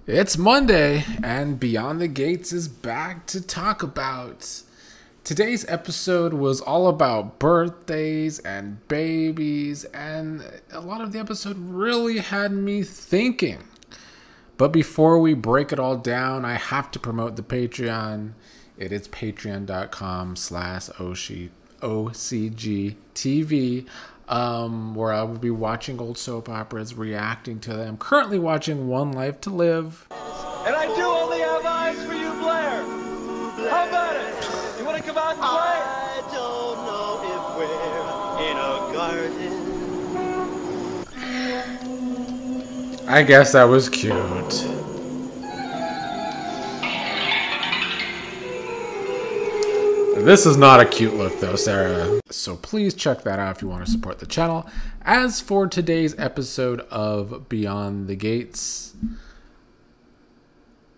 It's Monday, and Beyond the Gates is back to talk about. Today's episode was all about birthdays and babies, and a lot of the episode really had me thinking. But before we break it all down, I have to promote the Patreon. It is patreon.com/OCGTV, where I will be watching old soap operas, reacting to them. Currently watching One Life to Live. And I do only have eyes for you, Blair. How about it? You want to come out and play? I don't know if we're in a garden. I guess that was cute. This is not a cute look though, Sarah. So please check that out if you want to support the channel. As for today's episode of Beyond the Gates,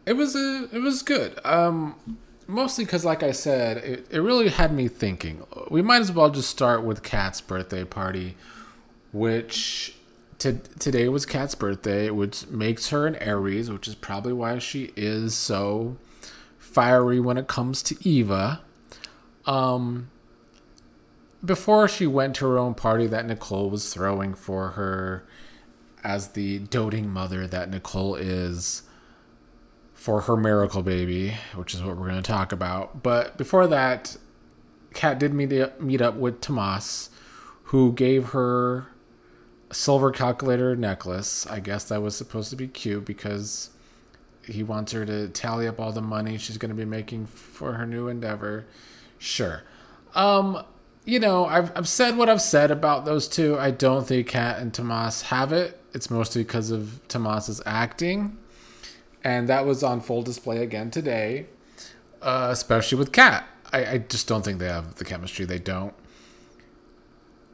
it was good. Mostly because, like I said, it really had me thinking. We might as well just start with Kat's birthday party, which today was Kat's birthday, which makes her an Aries, which is probably why she is so fiery when it comes to Eva. Before she went to her own party that Nicole was throwing for her, as the doting mother that Nicole is for her miracle baby, which is what we're going to talk about. But before that, Kat did meet up with Tomas, who gave her a silver calculator necklace. I guess that was supposed to be cute because he wants her to tally up all the money she's going to be making for her new endeavor. Sure. I've said what I've said about those two. I don't think Kat and Tomas have it. It's mostly because of Tomas's acting. And that was on full display again today, especially with Kat. I just don't think they have the chemistry. They don't.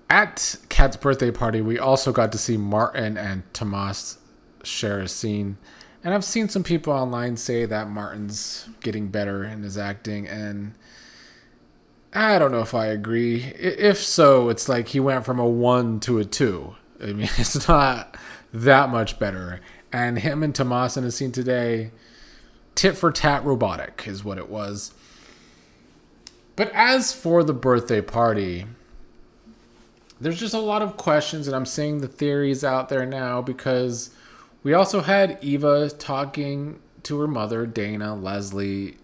At Kat's birthday party, we also got to see Martin and Tomas share a scene. And I've seen some people online say that Martin's getting better in his acting, and I don't know if I agree. If so, it's like he went from a 1 to a 2. I mean, it's not that much better. And him and Tomas in a scene today, tit for tat robotic is what it was. But as for the birthday party, there's just a lot of questions, and I'm seeing the theories out there now because we also had Eva talking to her mother, Dana, Leslie,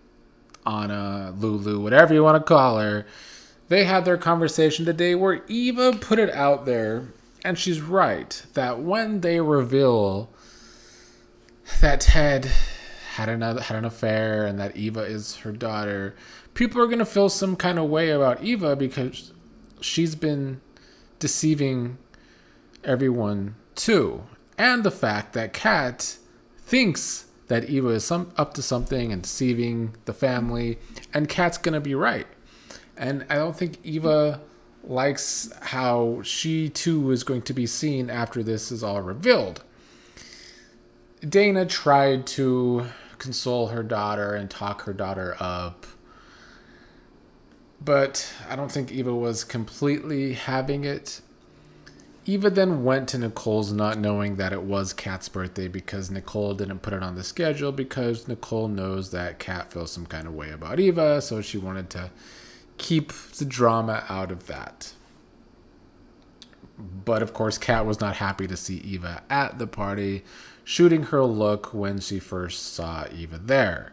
Anna, Lulu, whatever you want to call her. They had their conversation today where Eva put it out there, and she's right, that when they reveal that Ted had an affair and that Eva is her daughter, people are going to feel some kind of way about Eva because she's been deceiving everyone too. And the fact that Kat thinks that Eva is up to something and deceiving the family, and Kat's going to be right. And I don't think Eva likes how she too is going to be seen after this is all revealed. Dana tried to console her daughter and talk her daughter up, but I don't think Eva was completely having it. Eva then went to Nicole's not knowing that it was Kat's birthday because Nicole didn't put it on the schedule because Nicole knows that Kat feels some kind of way about Eva, so she wanted to keep the drama out of that. But of course, Kat was not happy to see Eva at the party, shooting her look when she first saw Eva there.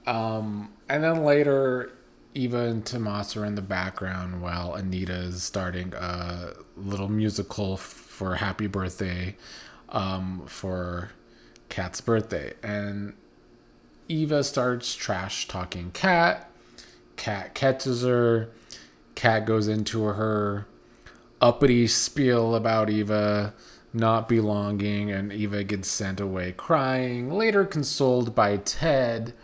And then later, Eva and Tomas are in the background while Anita is starting a little musical for Happy Birthday for Kat's birthday. And Eva starts trash talking Kat. Kat catches her. Kat goes into her uppity spiel about Eva not belonging, and Eva gets sent away crying, later consoled by Ted,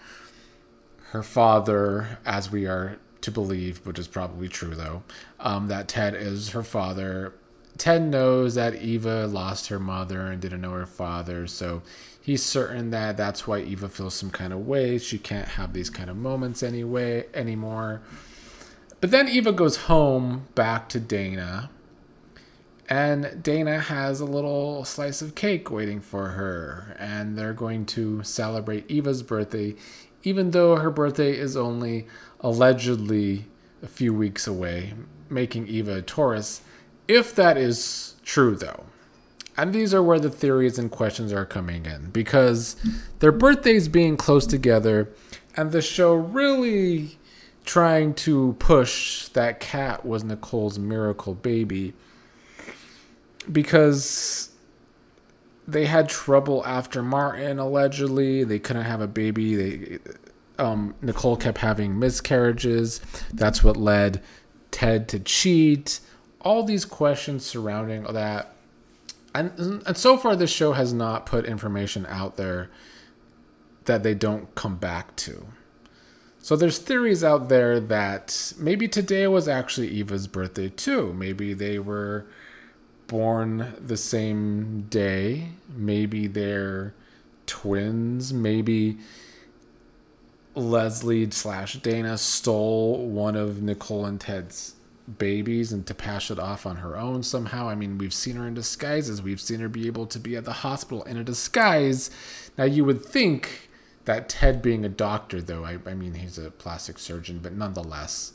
her father, as we are to believe, which is probably true though, that Ted is her father. Ted knows that Eva lost her mother and didn't know her father, so he's certain that that's why Eva feels some kind of way. She can't have these kind of moments anymore. But then Eva goes home back to Dana, And Dana has a little slice of cake waiting for her. And they're going to celebrate Eva's birthday, even though her birthday is only allegedly a few weeks away, making Eva a Taurus. If that is true, though. And these are where the theories and questions are coming in. Because their birthdays being close together, and the show really trying to push that Kat was Nicole's miracle baby. Because they had trouble after Martin, allegedly. They couldn't have a baby. Nicole kept having miscarriages. That's what led Ted to cheat. All these questions surrounding that. And so far, this show has not put information out there that they don't come back to. So there's theories out there that maybe today was actually Eva's birthday too. Maybe they were born the same day. Maybe they're twins. Maybe Leslie/Dana stole one of Nicole and Ted's babies and to pass it off on her own somehow. I mean, we've seen her in disguises. We've seen her be able to be at the hospital in a disguise. Now, you would think that Ted being a doctor, though, I mean, he's a plastic surgeon, but nonetheless,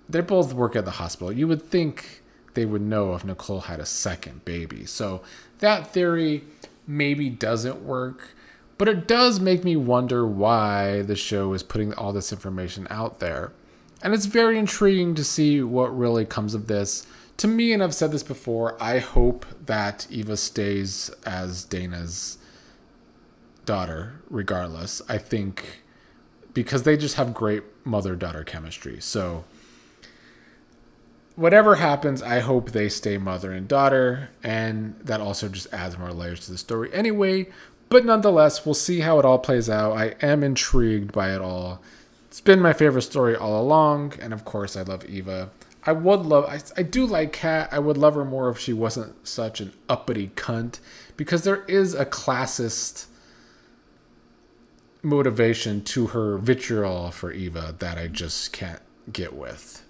they both work at the hospital. You would think they would know if Nicole had a second baby. So that theory maybe doesn't work, but it does make me wonder why the show is putting all this information out there. And it's very intriguing to see what really comes of this. To me, and I've said this before, I hope that Eva stays as Dana's daughter, regardless. I think because they just have great mother-daughter chemistry. So whatever happens, I hope they stay mother and daughter. And that also just adds more layers to the story anyway. But nonetheless, we'll see how it all plays out. I am intrigued by it all. It's been my favorite story all along, and of course, I love Eva. I do like Kat. I would love her more if she wasn't such an uppity cunt, because there is a classist motivation to her vitriol for Eva that I just can't get with.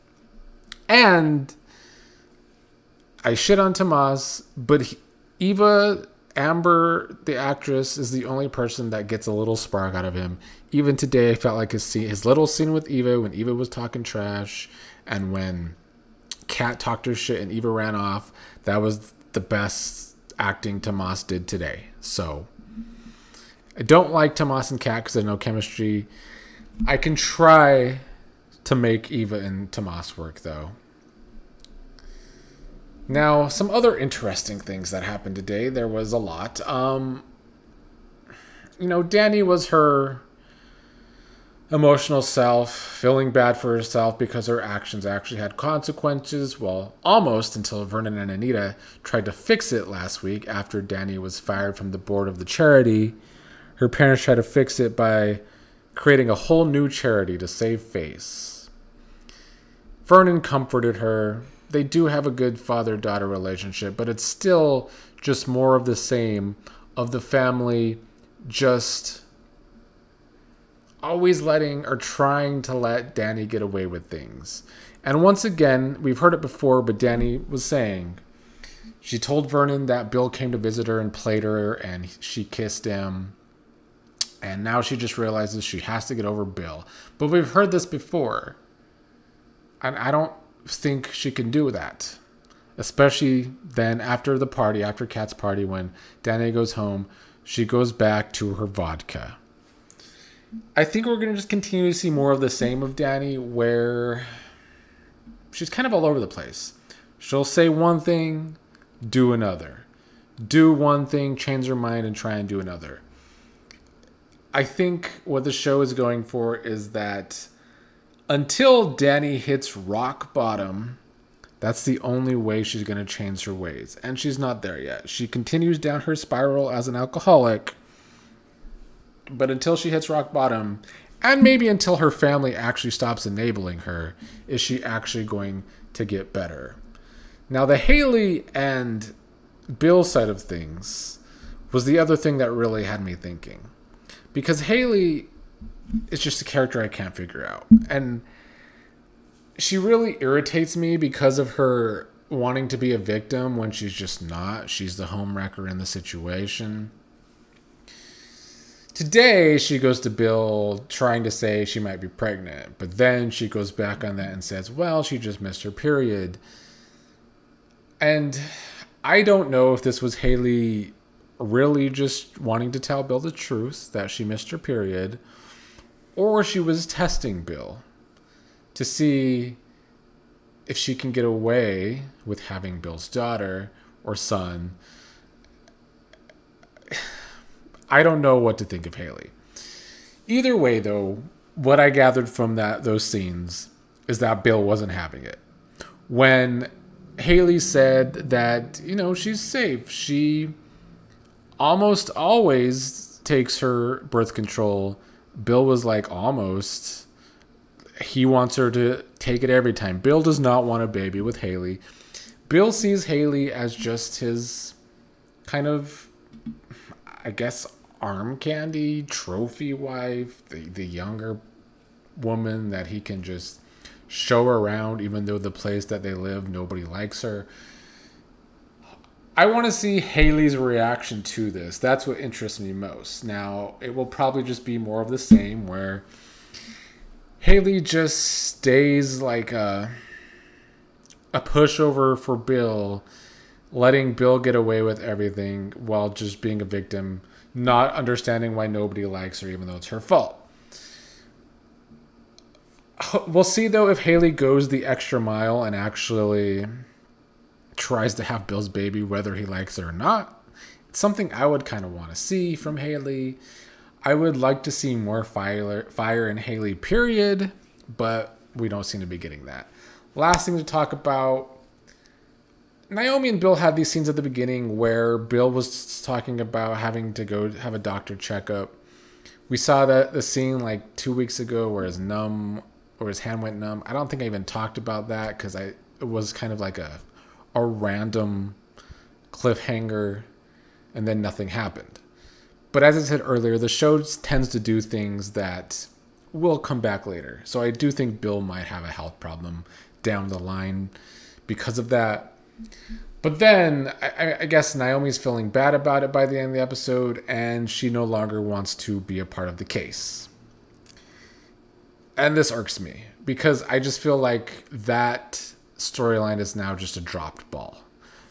And I shit on Tomas, but Eva, Amber, the actress, is the only person that gets a little spark out of him. Even today, I felt like his little scene with Eva, when Eva was talking trash, and when Kat talked her shit and Eva ran off, that was the best acting Tomas did today. So, I don't like Tomas and Kat because there's no chemistry. I can try to make Eva and Tomas work, though. Now, some other interesting things that happened today. There was a lot. Danny was her emotional self, feeling bad for herself because her actions actually had consequences. Well, almost until Vernon and Anita tried to fix it last week after Danny was fired from the board of the charity. Her parents tried to fix it by creating a whole new charity to save face. Vernon comforted her. They do have a good father-daughter relationship, but it's still just more of the same of the family just always letting or trying to let Danny get away with things. And once again, we've heard it before, but Danny was saying she told Vernon that Bill came to visit her and played her and she kissed him. And now she just realizes she has to get over Bill. But we've heard this before. And I don't think she can do that. Especially then after the party, after Kat's party, when Danny goes home, she goes back to her vodka. I think we're going to just continue to see more of the same of Danny, where she's kind of all over the place. She'll say one thing, do another. Do one thing, change her mind, and try and do another. I think what the show is going for is that until Danny hits rock bottom, that's the only way she's going to change her ways. And she's not there yet. She continues down her spiral as an alcoholic. But until she hits rock bottom, and maybe until her family actually stops enabling her, is she actually going to get better. Now, the Hayley and Bill side of things was the other thing that really had me thinking. Because Hayley is just a character I can't figure out. And she really irritates me because of her wanting to be a victim when she's just not. She's the homewrecker in the situation. Today, she goes to Bill trying to say she might be pregnant, but then she goes back on that and says, well, she just missed her period. And I don't know if this was Hayley really just wanting to tell Bill the truth, that she missed her period, or she was testing Bill to see if she can get away with having Bill's daughter or son. I don't know what to think of Hayley. Either way, though, what I gathered from those scenes is that Bill wasn't having it. When Hayley said that, she's safe, she almost always takes her birth control. Bill was like, almost. He wants her to take it every time. Bill does not want a baby with Hayley. Bill sees Hayley as just his kind of, I guess, arm candy, trophy wife, the younger woman that he can just show around, even though the place that they live, nobody likes her. I want to see Hayley's reaction to this. That's what interests me most. Now, it will probably just be more of the same, where Hayley just stays like a pushover for Bill, letting Bill get away with everything while just being a victim, not understanding why nobody likes her, even though it's her fault. We'll see, though, if Hayley goes the extra mile and actually tries to have Bill's baby, whether he likes it or not. It's something I would kind of want to see from Hayley. I would like to see more fire in Hayley, period, but we don't seem to be getting that. Last thing to talk about, Naomi and Bill had these scenes at the beginning where Bill was talking about having to go have a doctor checkup. We saw the scene like 2 weeks ago where his hand went numb. I don't think I even talked about that because it was kind of like a random cliffhanger and then nothing happened. But as I said earlier, the show tends to do things that will come back later. So I do think Bill might have a health problem down the line because of that. But then I guess Naomi's feeling bad about it by the end of the episode, and she no longer wants to be a part of the case. And this irks me because I just feel like that storyline is now just a dropped ball.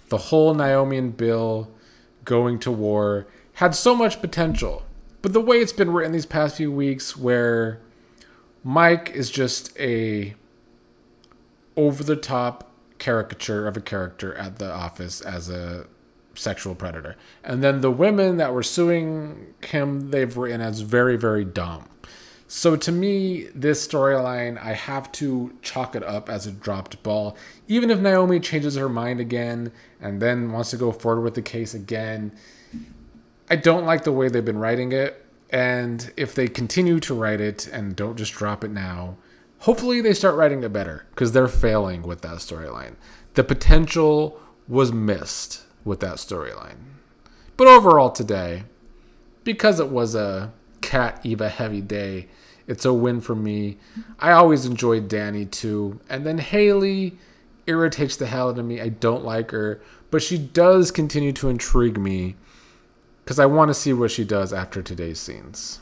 The whole Naomi and Bill going to war had so much potential, but the way it's been written these past few weeks, where Mike is just a over-the-top caricature of a character at the office as a sexual predator, and then the women that were suing him, they've written as very, very dumb. So to me, this storyline, I have to chalk it up as a dropped ball. Even if Naomi changes her mind again and then wants to go forward with the case again, I don't like the way they've been writing it. And if they continue to write it and don't just drop it now, hopefully they start writing it better, because they're failing with that storyline. The potential was missed with that storyline. But overall today, because it was a Cat Eva heavy day, it's a win for me. I always enjoyed Danny too. And then Hayley irritates the hell out of me. I don't like her, but she does continue to intrigue me because I want to see what she does after today's scenes.